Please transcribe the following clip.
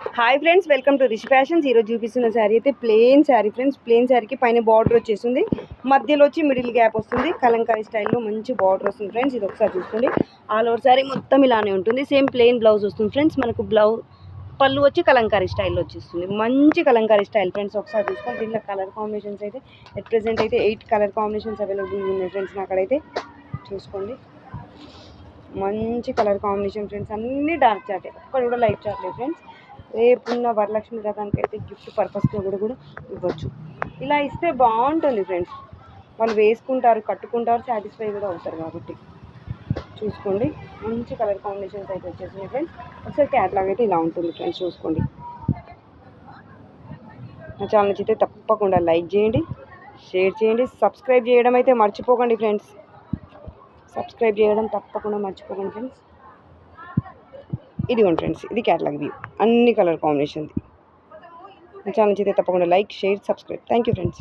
Hi friends, welcome to Rishi fashions. ఈరోజు చూపిస్తున్న శారీ అయితే ప్లెయిన్ శారీ ఫ్రెండ్స్. ప్లెయిన్ శారీకి పైన బార్డర్ వచ్చేస్తుంది, మధ్యలో వచ్చి మిడిల్ గ్యాప్ వస్తుంది. కలంకారీ స్టైల్లో మంచి బార్డర్ వస్తుంది ఫ్రెండ్స్. ఇది ఒకసారి చూసుకోండి. ఆల్ ఓవర్ శారీ మొత్తం ఇలానే ఉంటుంది. సేమ్ ప్లెయిన్ బ్లౌజ్ వస్తుంది ఫ్రెండ్స్. మనకు పళ్ళు వచ్చి కలంకారీ స్టైల్లో వచ్చేస్తుంది. మంచి కలంకారీ స్టైల్ ఫ్రెండ్స్. ఒకసారి చూసుకోండి. దీంట్లో కలర్ కాంబినేషన్స్ అయితే ఎట్ ప్రెజెంట్ అయితే 8 కలర్ కాంబినేషన్స్ అవైలబుల్ ఉన్నాయి ఫ్రెండ్స్. నాకైతే చూసుకోండి, మంచి కలర్ కాంబినేషన్ ఫ్రెండ్స్. అన్నీ డార్క్ చార్టే, ఒక్కటి కూడా లైట్ చార్ట్ లేదు ఫ్రెండ్స్. రేపున్న వరలక్ష్మి వ్రతానికి అయితే గిఫ్ట్ పర్పస్గా కూడా ఇవ్వచ్చు. ఇలా ఇస్తే బాగుంటుంది ఫ్రెండ్స్. వాళ్ళు వేసుకుంటారు, కట్టుకుంటారు, సాటిస్ఫై కూడా అవుతారు. కాబట్టి చూసుకోండి, మంచి కలర్ కాంబినేషన్స్ అయితే వచ్చేసింది ఫ్రెండ్స్. ఒకసారి క్యాట్లాగ్ అయితే ఇలా ఉంటుంది ఫ్రెండ్స్. చూసుకోండి. నా ఛానల్ నచ్చితే తప్పకుండా లైక్ చేయండి, షేర్ చేయండి, సబ్స్క్రైబ్ చేయడం అయితే మర్చిపోకండి ఫ్రెండ్స్. సబ్స్క్రైబ్ చేయడం తప్పకుండా మర్చిపోకండి ఫ్రెండ్స్. ఇదిగోండి ఫ్రెండ్స్, ఇది క్యాటలాగ్ వ్యూ, అన్ని కలర్ కాంబినేషన్ది. నా ఛానల్ నచ్చితే తప్పకుండా like, share, subscribe. Thank you friends.